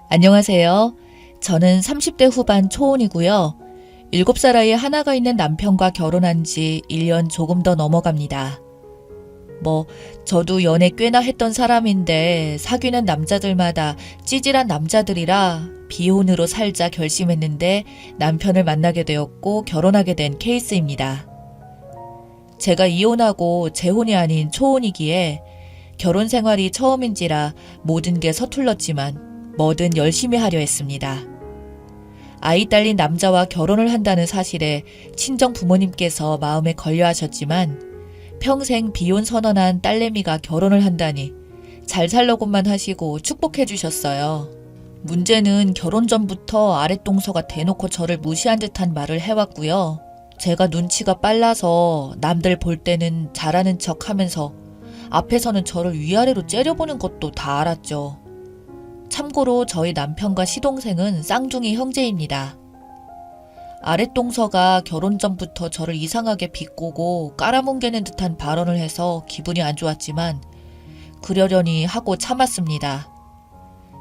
안녕하세요. 저는 30대 후반 초혼이고요. 7살 아이 하나가 있는 남편과 결혼한 지 1년 조금 더 넘어갑니다. 저도 연애 꽤나 했던 사람인데 사귀는 남자들마다 찌질한 남자들이라 비혼으로 살자 결심했는데 남편을 만나게 되었고 결혼하게 된 케이스입니다. 제가 이혼하고 재혼이 아닌 초혼이기에 결혼 생활이 처음인지라 모든 게 서툴렀지만 뭐든 열심히 하려 했습니다. 아이 딸린 남자와 결혼을 한다는 사실에 친정 부모님께서 마음에 걸려 하셨지만 평생 비혼 선언한 딸내미가 결혼을 한다니 잘 살려고만 하시고 축복해 주셨어요. 문제는 결혼 전부터 아랫동서가 대놓고 저를 무시한 듯한 말을 해왔고요. 제가 눈치가 빨라서 남들 볼 때는 잘하는 척 하면서 앞에서는 저를 위아래로 째려보는 것도 다 알았죠. 참고로 저희 남편과 시동생은 쌍둥이 형제입니다. 아랫동서가 결혼 전부터 저를 이상하게 비꼬고 깔아뭉개는 듯한 발언을 해서 기분이 안 좋았지만 그러려니 하고 참았습니다.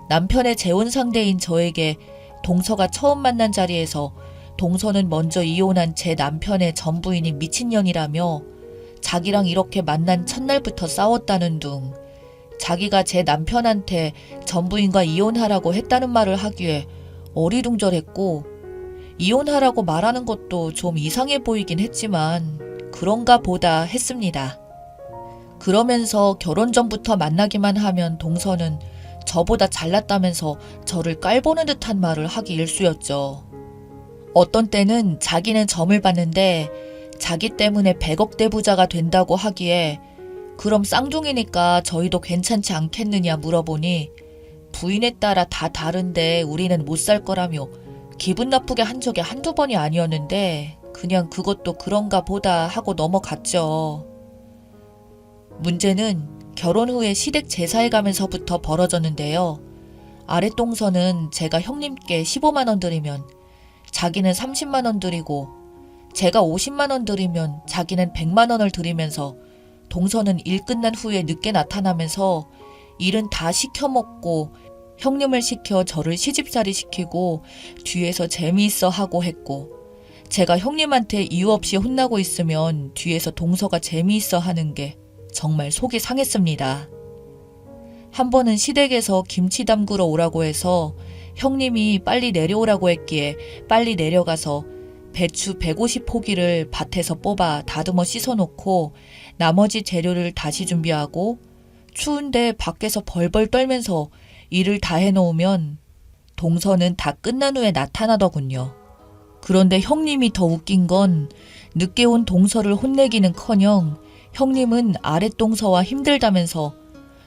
남편의 재혼 상대인 저에게 동서가 처음 만난 자리에서 동서는 먼저 이혼한 제 남편의 전부인이 미친년이라며 자기랑 이렇게 만난 첫날부터 싸웠다는 둥 자기가 제 남편한테 전부인과 이혼하라고 했다는 말을 하기에 어리둥절했고 이혼하라고 말하는 것도 좀 이상해 보이긴 했지만 그런가 보다 했습니다. 그러면서 결혼 전부터 만나기만 하면 동서는 저보다 잘났다면서 저를 깔보는 듯한 말을 하기 일쑤였죠. 어떤 때는 자기는 점을 봤는데 자기 때문에 100억대 부자가 된다고 하기에 그럼 쌍둥이니까 저희도 괜찮지 않겠느냐 물어보니 부인에 따라 다 다른데 우리는 못 살 거라며 기분 나쁘게 한 적이 한두 번이 아니었는데 그냥 그것도 그런가 보다 하고 넘어갔죠. 문제는 결혼 후에 시댁 제사에 가면서부터 벌어졌는데요. 아랫동서는 제가 형님께 15만 원 드리면 자기는 30만 원 드리고 제가 50만 원 드리면 자기는 100만 원을 드리면서 동서는 일 끝난 후에 늦게 나타나면서 일은 다 시켜먹고 형님을 시켜 저를 시집살이 시키고 뒤에서 재미있어 하고 했고 제가 형님한테 이유 없이 혼나고 있으면 뒤에서 동서가 재미있어 하는 게 정말 속이 상했습니다. 한 번은 시댁에서 김치 담그러 오라고 해서 형님이 빨리 내려오라고 했기에 빨리 내려가서 배추 150포기를 밭에서 뽑아 다듬어 씻어놓고 나머지 재료를 다시 준비하고 추운데 밖에서 벌벌 떨면서 일을 다 해놓으면 동서는 다 끝난 후에 나타나더군요. 그런데 형님이 더 웃긴 건 늦게 온 동서를 혼내기는커녕 형님은 아랫동서와 힘들다면서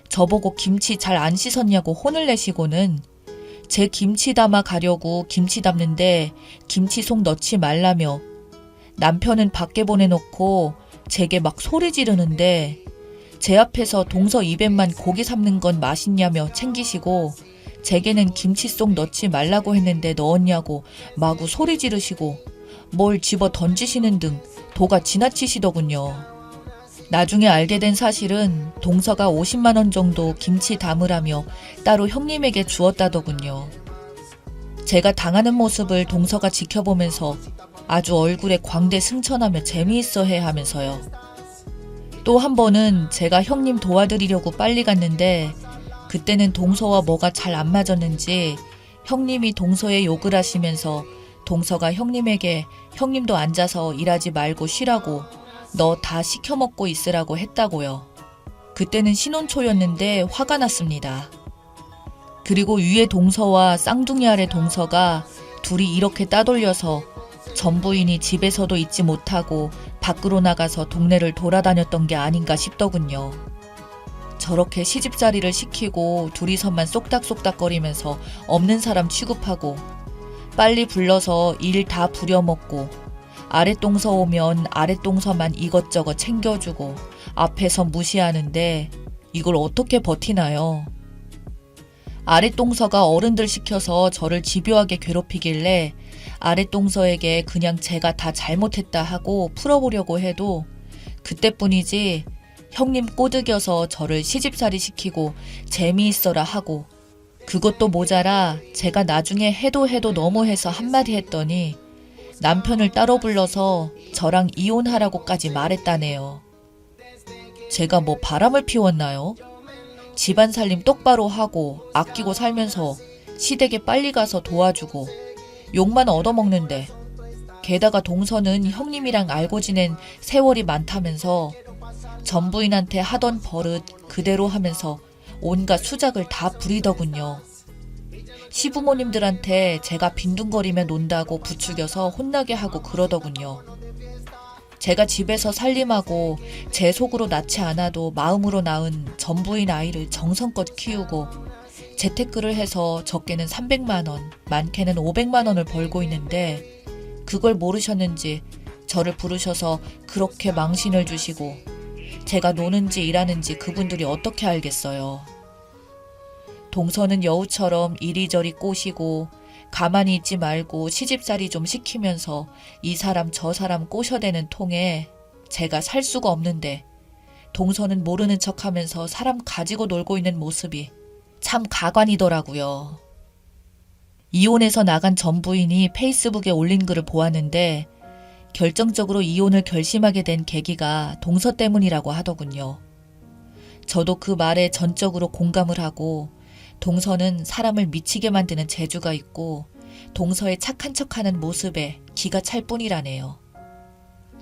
저보고 김치 잘 안 씻었냐고 혼을 내시고는 제 김치 담아 가려고 김치 담는데 김치 속 넣지 말라며 남편은 밖에 보내놓고 제게 막 소리 지르는데 제 앞에서 동서 입에만 고기 삶는 건 맛있냐며 챙기시고 제게는 김치 속 넣지 말라고 했는데 넣었냐고 마구 소리 지르시고 뭘 집어 던지시는 등 도가 지나치시더군요. 나중에 알게 된 사실은 동서가 50만 원 정도 김치 담으라며 따로 형님에게 주었다더군요. 제가 당하는 모습을 동서가 지켜보면서 아주 얼굴에 광대 승천하며 재미있어 해 하면서요. 또 한 번은 제가 형님 도와드리려고 빨리 갔는데 그때는 동서와 뭐가 잘 안 맞았는지 형님이 동서에 욕을 하시면서 동서가 형님에게 형님도 앉아서 일하지 말고 쉬라고 너 다 시켜먹고 있으라고 했다고요. 그때는 신혼초였는데 화가 났습니다. 그리고 위에 동서와 쌍둥이 아래 동서가 둘이 이렇게 따돌려서 전부인이 집에서도 있지 못하고 밖으로 나가서 동네를 돌아다녔던 게 아닌가 싶더군요. 저렇게 시집살이를 시키고 둘이서만 쏙닥쏙닥거리면서 없는 사람 취급하고 빨리 불러서 일 다 부려먹고 아랫동서 오면 아랫동서만 이것저것 챙겨주고 앞에서 무시하는데 이걸 어떻게 버티나요? 아랫동서가 어른들 시켜서 저를 집요하게 괴롭히길래 아랫동서에게 그냥 제가 다 잘못했다 하고 풀어보려고 해도 그때뿐이지 형님 꼬드겨서 저를 시집살이 시키고 재미있어라 하고, 그것도 모자라 제가 나중에 해도 너무해서 한마디 했더니 남편을 따로 불러서 저랑 이혼하라고까지 말했다네요. 제가 뭐 바람을 피웠나요? 집안 살림 똑바로 하고 아끼고 살면서 시댁에 빨리 가서 도와주고 욕만 얻어먹는데, 게다가 동서는 형님이랑 알고 지낸 세월이 많다면서 전 부인한테 하던 버릇 그대로 하면서 온갖 수작을 다 부리더군요. 시부모님들한테 제가 빈둥거리며 논다고 부추겨서 혼나게 하고 그러더군요. 제가 집에서 살림하고 제 속으로 낳지 않아도 마음으로 낳은 전 부인 아이를 정성껏 키우고 재테크를 해서 적게는 300만 원, 많게는 500만 원을 벌고 있는데, 그걸 모르셨는지 저를 부르셔서 그렇게 망신을 주시고, 제가 노는지 일하는지 그분들이 어떻게 알겠어요. 동서는 여우처럼 이리저리 꼬시고 가만히 있지 말고 시집살이 좀 시키면서 이 사람 저 사람 꼬셔대는 통에 제가 살 수가 없는데, 동서는 모르는 척하면서 사람 가지고 놀고 있는 모습이 참 가관이더라고요. 이혼해서 나간 전 부인이 페이스북에 올린 글을 보았는데, 결정적으로 이혼을 결심하게 된 계기가 동서 때문이라고 하더군요. 저도 그 말에 전적으로 공감을 하고, 동서는 사람을 미치게 만드는 재주가 있고 동서의 착한 척하는 모습에 기가 찰 뿐이라네요.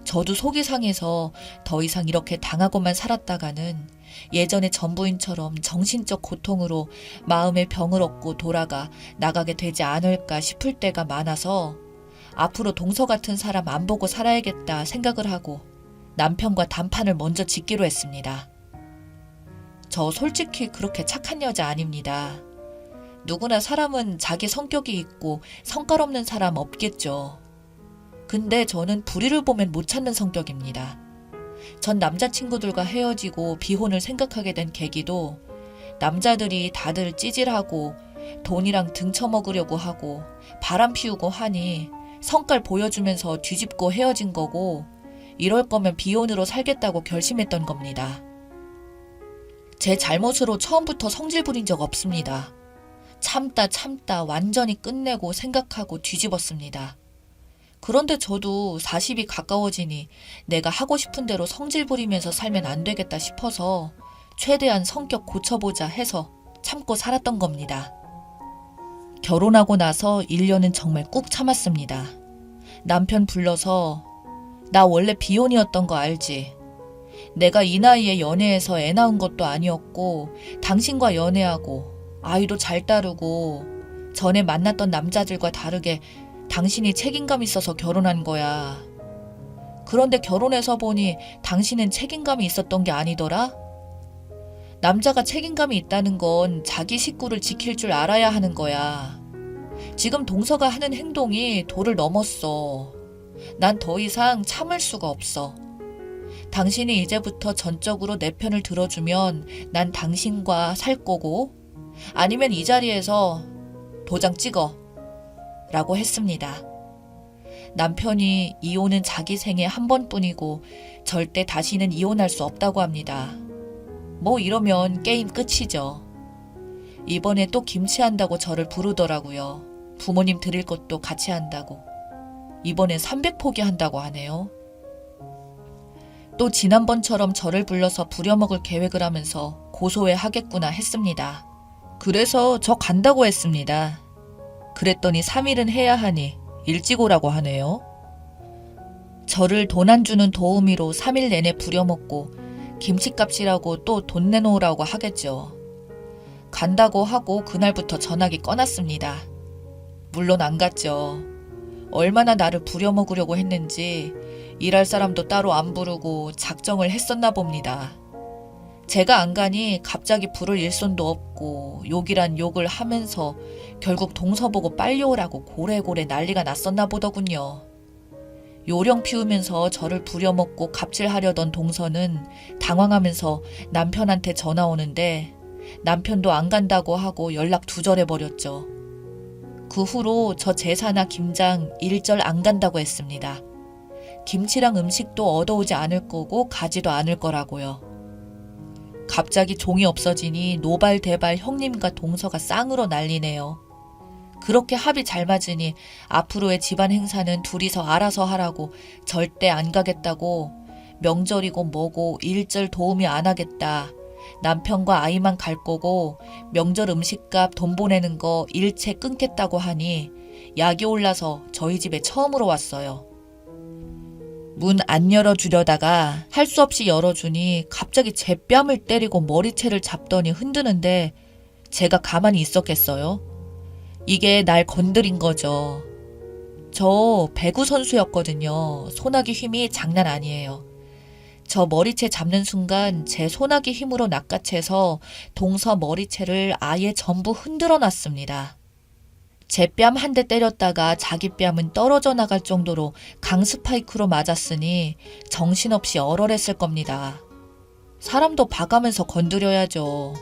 저도 속이 상해서 더 이상 이렇게 당하고만 살았다가는 예전의 전부인처럼 정신적 고통으로 마음의 병을 얻고 돌아가 나가게 되지 않을까 싶을 때가 많아서 앞으로 동서 같은 사람 안 보고 살아야겠다 생각을 하고 남편과 단판을 먼저 짓기로 했습니다. 저 솔직히 그렇게 착한 여자 아닙니다. 누구나 사람은 자기 성격이 있고 성깔 없는 사람 없겠죠. 근데 저는 불의를 보면 못 찾는 성격입니다. 전 남자친구들과 헤어지고 비혼을 생각하게 된 계기도 남자들이 다들 찌질하고 돈이랑 등쳐먹으려고 하고 바람 피우고 하니 성깔 보여주면서 뒤집고 헤어진 거고, 이럴 거면 비혼으로 살겠다고 결심했던 겁니다. 제 잘못으로 처음부터 성질 부린 적 없습니다. 참다 완전히 끝내고 생각하고 뒤집었습니다. 그런데 저도 40이 가까워지니 내가 하고 싶은 대로 성질 부리면서 살면 안 되겠다 싶어서 최대한 성격 고쳐보자 해서 참고 살았던 겁니다. 결혼하고 나서 1년은 정말 꾹 참았습니다. 남편 불러서 나 원래 비혼이었던 거 알지? 내가 이 나이에 연애해서 애 낳은 것도 아니었고 당신과 연애하고 아이도 잘 따르고 전에 만났던 남자들과 다르게 당신이 책임감 있어서 결혼한 거야. 그런데 결혼해서 보니 당신은 책임감이 있었던 게 아니더라? 남자가 책임감이 있다는 건 자기 식구를 지킬 줄 알아야 하는 거야. 지금 동서가 하는 행동이 도를 넘었어. 난 더 이상 참을 수가 없어. 당신이 이제부터 전적으로 내 편을 들어주면 난 당신과 살 거고, 아니면 이 자리에서 도장 찍어 라고 했습니다. 남편이 이혼은 자기 생에 한 번뿐이고 절대 다시는 이혼할 수 없다고 합니다. 뭐 이러면 게임 끝이죠. 이번에 또 김치 한다고 저를 부르더라고요. 부모님 드릴 것도 같이 한다고. 이번엔 300포기 한다고 하네요. 또 지난번처럼 저를 불러서 부려먹을 계획을 하면서 고소해 하겠구나 했습니다. 그래서 저 간다고 했습니다. 그랬더니 3일은 해야 하니 일찍 오라고 하네요. 저를 돈 안 주는 도우미로 3일 내내 부려먹고 김치값이라고 또 돈 내놓으라고 하겠죠. 간다고 하고 그날부터 전화기 꺼놨습니다. 물론 안 갔죠. 얼마나 나를 부려먹으려고 했는지 일할 사람도 따로 안 부르고 작정을 했었나 봅니다. 제가 안 가니 갑자기 부를 일손도 없고 욕이란 욕을 하면서 결국 동서 보고 빨리 오라고 고래고래 난리가 났었나 보더군요. 요령 피우면서 저를 부려먹고 갑질하려던 동서는 당황하면서 남편한테 전화 오는데 남편도 안 간다고 하고 연락 두절해버렸죠. 그 후로 저 제사나 김장 일절 안 간다고 했습니다. 김치랑 음식도 얻어오지 않을 거고 가지도 않을 거라고요. 갑자기 종이 없어지니 노발대발 형님과 동서가 쌍으로 난리네요. 그렇게 합이 잘 맞으니 앞으로의 집안 행사는 둘이서 알아서 하라고, 절대 안 가겠다고, 명절이고 뭐고 일절 도움이 안 하겠다, 남편과 아이만 갈 거고 명절 음식값 돈 보내는 거 일체 끊겠다고 하니 약이 올라서 저희 집에 처음으로 왔어요. 문 안 열어주려다가 할 수 없이 열어주니 갑자기 제 뺨을 때리고 머리채를 잡더니 흔드는데 제가 가만히 있었겠어요? 이게 날 건드린 거죠. 저 배구 선수였거든요. 소나기 힘이 장난 아니에요. 저 머리채 잡는 순간 제 소나기 힘으로 낚아채서 동서 머리채를 아예 전부 흔들어 놨습니다. 제 뺨 한 대 때렸다가 자기 뺨은 떨어져 나갈 정도로 강스파이크로 맞았으니 정신없이 얼얼했을 겁니다. 사람도 봐가면서 건드려야죠.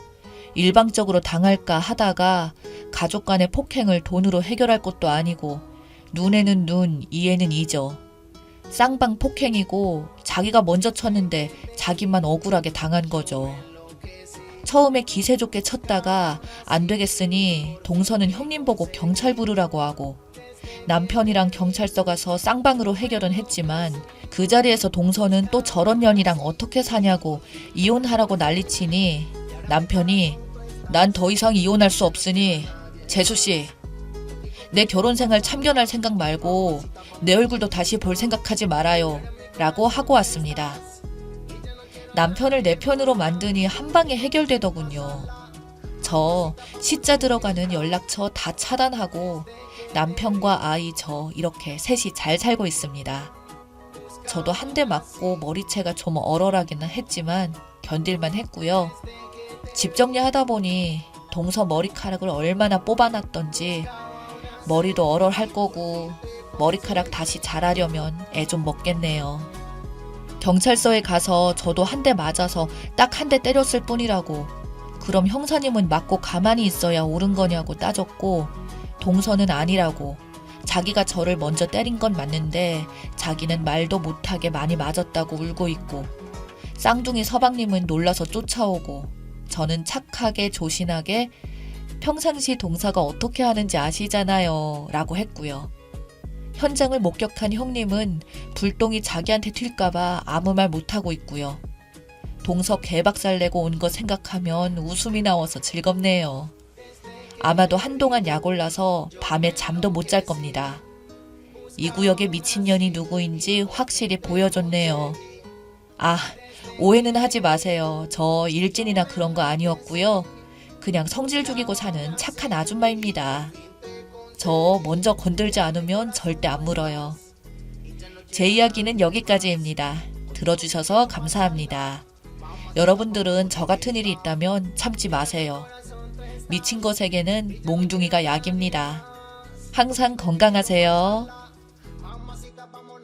일방적으로 당할까 하다가 가족 간의 폭행을 돈으로 해결할 것도 아니고 눈에는 눈, 이에는 이죠. 쌍방 폭행이고 자기가 먼저 쳤는데 자기만 억울하게 당한 거죠. 처음에 기세 좋게 쳤다가 안 되겠으니 동서는 형님 보고 경찰 부르라고 하고 남편이랑 경찰서 가서 쌍방으로 해결은 했지만 그 자리에서 동서는 또 저런 년이랑 어떻게 사냐고 이혼하라고 난리치니 남편이 난 더 이상 이혼할 수 없으니 재수씨 내 결혼생활 참견할 생각 말고 내 얼굴도 다시 볼 생각하지 말아요 라고 하고 왔습니다. 남편을 내 편으로 만드니 한 방에 해결되더군요. 저 시자 들어가는 연락처 다 차단하고 남편과 아이 저 이렇게 셋이 잘 살고 있습니다. 저도 한 대 맞고 머리채가 좀 얼얼하기는 했지만 견딜만 했고요. 집 정리하다 보니 동서 머리카락을 얼마나 뽑아놨던지 머리도 얼얼할 거고 머리카락 다시 자라려면 애 좀 먹겠네요. 경찰서에 가서 저도 한 대 맞아서 딱 한 대 때렸을 뿐이라고 그럼 형사님은 맞고 가만히 있어야 옳은 거냐고 따졌고 동서는 아니라고 자기가 저를 먼저 때린 건 맞는데 자기는 말도 못하게 많이 맞았다고 울고 있고 쌍둥이 서방님은 놀라서 쫓아오고 저는 착하게 조신하게 평상시 동서가 어떻게 하는지 아시잖아요 라고 했고요. 현장을 목격한 형님은 불똥이 자기한테 튈까봐 아무 말 못하고 있고요. 동서 개박살 내고 온 거 생각하면 웃음이 나와서 즐겁네요. 아마도 한동안 약 올라서 밤에 잠도 못 잘 겁니다. 이 구역의 미친년이 누구인지 확실히 보여줬네요. 아, 오해는 하지 마세요. 저 일진이나 그런 거 아니었고요. 그냥 성질 죽이고 사는 착한 아줌마입니다. 저 먼저 건들지 않으면 절대 안 물어요. 제 이야기는 여기까지입니다. 들어주셔서 감사합니다. 여러분들은 저 같은 일이 있다면 참지 마세요. 미친 것에게는 몽둥이가 약입니다. 항상 건강하세요.